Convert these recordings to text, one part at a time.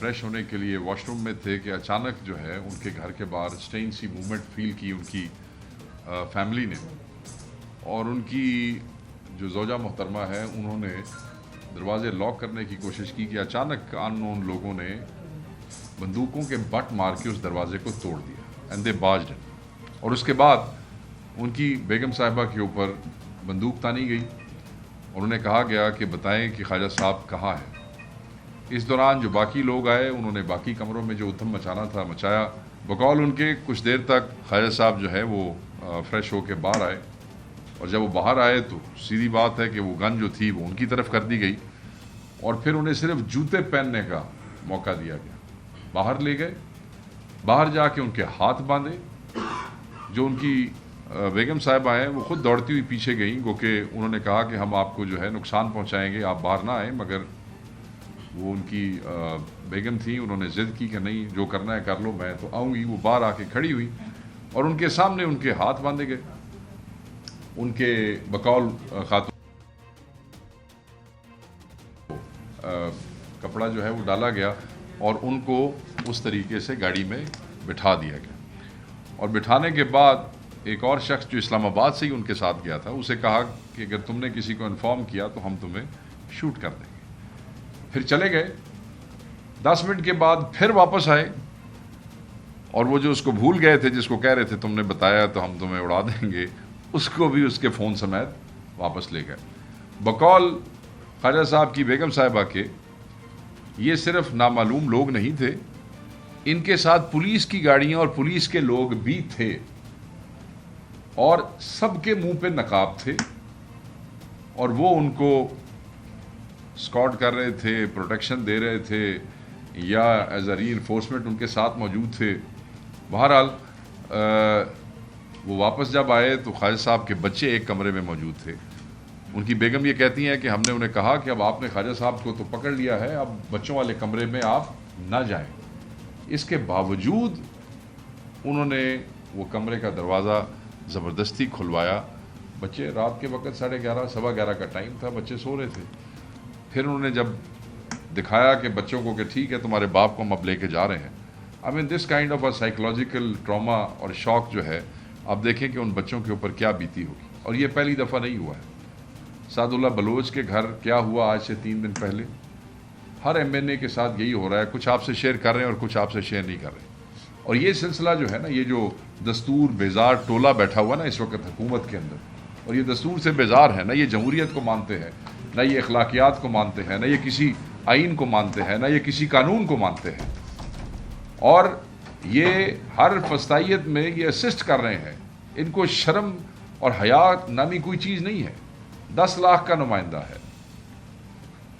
Fresh ہونے کے لیے واش روم میں تھے کہ اچانک جو ہے ان کے گھر کے باہر اسٹرینج سی موومنٹ فیل کی ان کی فیملی نے، اور ان کی جو زوجہ محترمہ ہے انہوں نے دروازے لاک کرنے کی کوشش کی کہ اچانک ان نون لوگوں نے بندوقوں کے بٹ مار کے اس دروازے کو توڑ دیا، اینڈ دے باجڈ، اور اس کے بعد ان کی بیگم صاحبہ کے اوپر بندوق تانی گئی، اور انہیں کہا گیا کہ بتائیں کہ خواجہ صاحب کہاں ہے۔ اس دوران جو باقی لوگ آئے انہوں نے باقی کمروں میں جو ادھم مچانا تھا مچایا۔ بقول ان کے کچھ دیر تک خواجہ صاحب جو ہے وہ فریش ہو کے باہر آئے، اور جب وہ باہر آئے تو سیدھی بات ہے کہ وہ گن جو تھی وہ ان کی طرف کر دی گئی، اور پھر انہیں صرف جوتے پہننے کا موقع دیا گیا۔ باہر لے گئے، باہر جا کے ان کے ہاتھ باندھے۔ جو ان کی بیگم صاحبہ ہیں وہ خود دوڑتی ہوئی پیچھے گئیں، گو کہ انہوں نے کہا کہ ہم آپ کو جو ہے نقصان پہنچائیں گے، آپ باہر نہ آئیں، مگر وہ ان کی بیگم تھیں، انہوں نے ضد کی کہ نہیں، جو کرنا ہے کر لو، میں تو آؤں گی۔ وہ باہر آ کے کھڑی ہوئی اور ان کے سامنے ان کے ہاتھ باندھے گئے، ان کے بقول خاتون کپڑا جو ہے وہ ڈالا گیا اور ان کو اس طریقے سے گاڑی میں بٹھا دیا گیا، اور بٹھانے کے بعد ایک اور شخص جو اسلام آباد سے ہی ان کے ساتھ گیا تھا اسے کہا کہ اگر تم نے کسی کو انفارم کیا تو ہم تمہیں شوٹ کر دیں گے۔ پھر چلے گئے۔ 10 منٹ کے بعد پھر واپس آئے، اور وہ جو اس کو بھول گئے تھے، جس کو کہہ رہے تھے تم نے بتایا تو ہم تمہیں اڑا دیں گے، اس کو بھی اس کے فون سمیت واپس لے گئے۔ بقول خواجہ صاحب کی بیگم صاحبہ کے یہ صرف نامعلوم لوگ نہیں تھے، ان کے ساتھ پولیس کی گاڑیاں اور پولیس کے لوگ بھی تھے، اور سب کے منہ پہ نقاب تھے، اور وہ ان کو اسکاٹ کر رہے تھے، پروٹیکشن دے رہے تھے، یا ایز اے ری انفورسمنٹ ان کے ساتھ موجود تھے۔ بہرحال وہ واپس جب آئے تو خواجہ صاحب کے بچے ایک کمرے میں موجود تھے۔ ان کی بیگم یہ کہتی ہیں کہ ہم نے انہیں کہا کہ اب آپ نے خواجہ صاحب کو تو پکڑ لیا ہے، اب بچوں والے کمرے میں آپ نہ جائیں۔ اس کے باوجود انہوں نے وہ کمرے کا دروازہ زبردستی کھلوایا۔ بچے رات کے وقت 11:30 سوا 11 کا ٹائم تھا، بچے سو رہے تھے۔ پھر انہوں نے جب دکھایا کہ بچوں کو کہ ٹھیک ہے تمہارے باپ کو ہم اب لے کے جا رہے ہیں، I mean this kind of a psychological trauma اور شوق جو ہے، آپ دیکھیں کہ ان بچوں کے اوپر کیا بیتی ہوگی۔ اور یہ پہلی دفعہ نہیں ہوا ہے۔ سعد اللہ بلوچ کے گھر کیا ہوا آج سے 3 دن پہلے، ہر ایم این اے کے ساتھ یہی ہو رہا ہے، کچھ آپ سے شیئر کر رہے ہیں اور کچھ آپ سے شیئر نہیں کر رہے۔ اور یہ سلسلہ جو ہے نا، یہ جو دستور بیزار ٹولہ بیٹھا ہوا نا اس وقت حکومت کے اندر، اور یہ دستور سے بیزار ہے، نہ یہ جمہوریت کو مانتے ہیں، نہ یہ اخلاقیات کو مانتے ہیں، نہ یہ کسی آئین کو مانتے ہیں، نہ یہ کسی قانون کو مانتے ہیں، اور یہ ہر فسطائیت میں یہ اسسٹ کر رہے ہیں۔ ان کو شرم اور حیا نامی کوئی چیز نہیں ہے۔ 10 لاکھ کا نمائندہ ہے،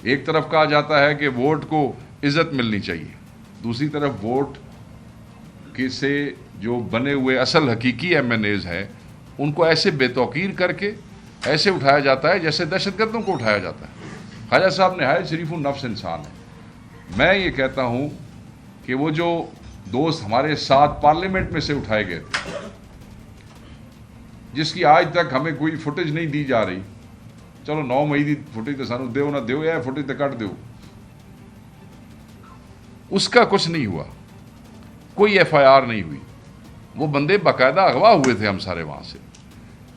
ایک طرف کہا جاتا ہے کہ ووٹ کو عزت ملنی چاہیے، دوسری طرف ووٹ کے سے جو بنے ہوئے اصل حقیقی ایم این ایز ہیں ان کو ایسے بے توقیر کر کے ایسے اٹھایا جاتا ہے جیسے دہشت گردوں کو اٹھایا جاتا ہے۔ خواجہ صاحب نہایت شریف النفس انسان ہے۔ میں یہ کہتا ہوں کہ وہ جو دوست ہمارے ساتھ پارلیمنٹ میں سے اٹھائے گئے تھے، جس کی آج تک ہمیں کوئی فوٹیج نہیں دی جا رہی، چلو 9 مئی دی فوٹیج تو سانو دیو نہ دیو، یا فوٹیج تو کٹ دیو، اس کا کچھ نہیں ہوا، کوئی ایف آئی آر نہیں ہوئی۔ وہ بندے باقاعدہ اغوا ہوئے تھے، ہم سارے وہاں سے،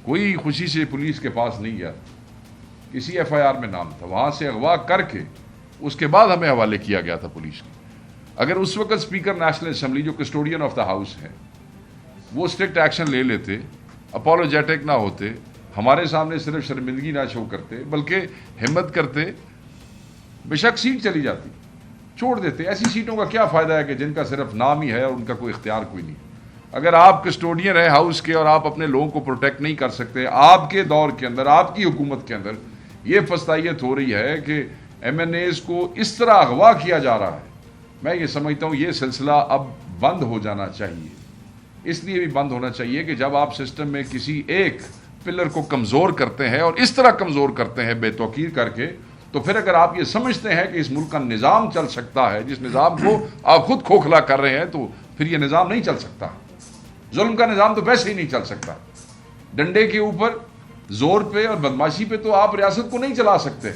کوئی خوشی سے پولیس کے پاس نہیں گیا، کسی ایف آئی آر میں نام تھا، وہاں سے اغوا کر کے اس کے بعد ہمیں حوالے کیا گیا تھا پولیس کو۔ اگر اس وقت اسپیکر نیشنل اسمبلی جو کسٹوڈین آف دا ہاؤس ہے وہ اسٹرکٹ ایکشن لے لیتے، اپولوجیٹک نہ ہوتے، ہمارے سامنے صرف شرمندگی نہ شو کرتے بلکہ ہمت کرتے، بے شک سیٹ چلی جاتی، چھوڑ دیتے۔ ایسی سیٹوں کا کیا فائدہ ہے کہ جن کا صرف نام ہی ہے اور ان کا کوئی اختیار کوئی نہیں۔ اگر آپ کسٹوڈین ہیں ہاؤس کے اور آپ اپنے لوگوں کو پروٹیکٹ نہیں کر سکتے، آپ کے دور کے اندر، آپ کی حکومت کے اندر یہ فسطائیت ہو رہی ہے کہ ایم این ایز کو اس طرح اغوا کیا جا رہا ہے، میں یہ سمجھتا ہوں یہ سلسلہ اب بند ہو جانا چاہیے۔ اس لیے بھی بند ہونا چاہیے کہ جب آپ سسٹم میں کسی ایک پلر کو کمزور کرتے ہیں اور اس طرح کمزور کرتے ہیں بے توقیر کر کے، تو پھر اگر آپ یہ سمجھتے ہیں کہ اس ملک کا نظام چل سکتا ہے، جس نظام کو آپ خود کھوکھلا کر رہے ہیں، تو پھر یہ نظام نہیں چل سکتا۔ ظلم کا نظام تو ویسے ہی نہیں چل سکتا۔ ڈنڈے کے اوپر، زور پہ اور بدماشی پہ تو آپ ریاست کو نہیں چلا سکتے۔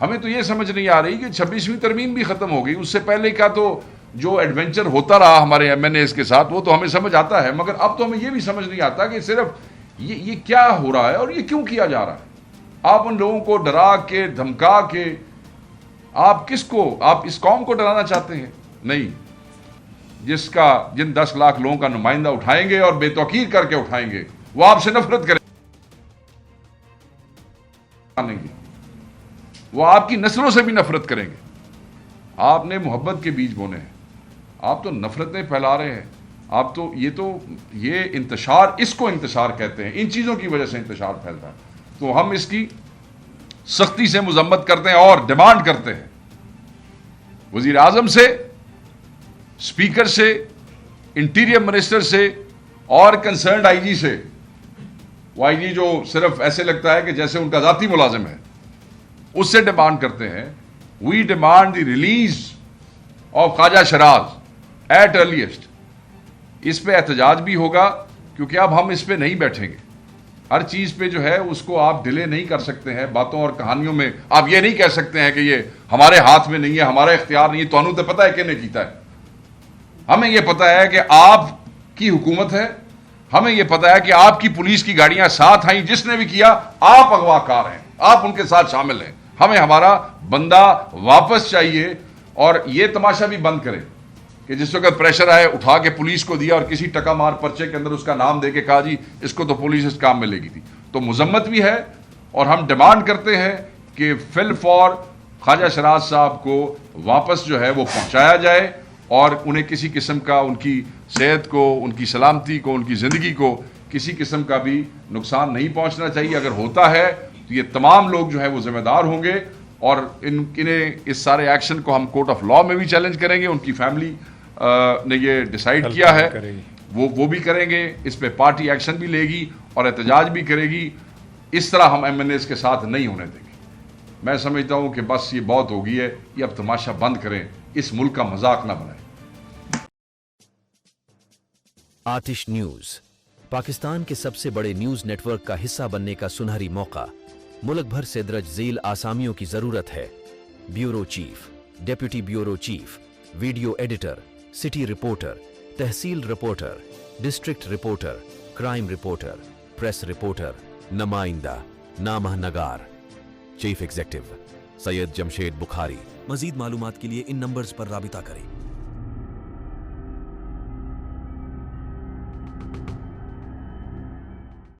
ہمیں تو یہ سمجھ نہیں آ رہی کہ 26ویں ترمیم بھی ختم ہو گئی, اس سے پہلے کا تو جو ایڈونچر ہوتا رہا ہمارے ایم این ایز کے ساتھ وہ تو ہمیں سمجھ آتا ہے, مگر اب تو ہمیں یہ بھی سمجھ نہیں آتا کہ صرف یہ کیا ہو رہا ہے اور یہ کیوں کیا جا رہا ہے. آپ ان لوگوں کو ڈرا کے دھمکا کے آپ اس قوم کو ڈرانا چاہتے ہیں؟ نہیں, جن 10 لاکھ لوگوں کا نمائندہ اٹھائیں گے اور بے توقیر کر کے اٹھائیں گے, وہ آپ سے نفرت کریں گے, وہ آپ کی نسلوں سے بھی نفرت کریں گے. آپ نے محبت کے بیج بونے ہیں, آپ تو نفرتیں پھیلا رہے ہیں. آپ تو یہ انتشار, اس کو انتشار کہتے ہیں, ان چیزوں کی وجہ سے انتشار پھیلتا ہے. تو ہم اس کی سختی سے مذمت کرتے ہیں اور ڈیمانڈ کرتے ہیں وزیر اعظم سے, اسپیکر سے, انٹیریئر منسٹر سے اور کنسرنڈ آئی جی سے. وہ آئی جی جو صرف ایسے لگتا ہے کہ جیسے ان کا ذاتی ملازم ہے, اس سے ڈیمانڈ کرتے ہیں, we demand the release of Khawaja Shiraz at earliest. اس پہ احتجاج بھی ہوگا کیونکہ اب ہم اس پہ نہیں بیٹھیں گے. ہر چیز پہ جو ہے اس کو آپ ڈیلے نہیں کر سکتے ہیں. باتوں اور کہانیوں میں آپ یہ نہیں کہہ سکتے ہیں کہ یہ ہمارے ہاتھ میں نہیں ہے, ہمارا اختیار نہیں ہے. تو انہوں تو پتہ ہے کہ نہیں کیتا ہے. ہمیں یہ پتہ ہے کہ آپ کی حکومت ہے, ہمیں یہ پتہ ہے کہ آپ کی پولیس کی گاڑیاں ساتھ آئیں, جس نے بھی کیا آپ اغوا کار ہیں, آپ ان کے ساتھ شامل ہیں. ہمیں ہمارا بندہ واپس چاہیے. اور یہ تماشا بھی بند کریں کہ جس وقت پریشر آئے اٹھا کے پولیس کو دیا اور کسی ٹکا مار پرچے کے اندر اس کا نام دے کے کہا جی اس کو تو پولیس اس کام میں لے گی تھی. تو مذمت بھی ہے اور ہم ڈیمانڈ کرتے ہیں کہ فل فور خواجہ شیراز صاحب کو واپس جو ہے وہ پہنچایا جائے اور انہیں کسی قسم کا ان کی صحت کو, ان کی سلامتی کو, ان کی زندگی کو کسی قسم کا بھی نقصان نہیں پہنچنا چاہیے. اگر ہوتا ہے تو یہ تمام لوگ جو ہے وہ ذمہ دار ہوں گے اور انہیں اس سارے ایکشن کو ہم کورٹ آف لا میں بھی چیلنج کریں گے. ان کی فیملی نے یہ ڈیسائیڈ کیا ہے, وہ بھی کریں گے. اس پہ پارٹی ایکشن بھی لے گی اور احتجاج بھی کرے گی. اس طرح ہم ایم این ایز کے ساتھ نہیں ہونے دیں گے. میں سمجھتا ہوں کہ بس یہ بہت ہو گئی ہے, یہ اب تماشا بند کریں, اس ملک کا مذاق نہ بنائیں. آتش نیوز پاکستان کے سب سے بڑے نیوز نیٹ ورک کا حصہ بننے کا سنہری موقع. ملک بھر سے درج ذیل آسامیوں کی ضرورت ہے. Bureau chief, deputy bureau chief, video editor, city reporter, تحصیل reporter, district reporter, crime reporter, press reporter, نمائندہ, نامہ نگار. Chief executive Syed Jamshed Bukhari. مزید معلومات کے لیے ان نمبرز پر رابطہ کریں.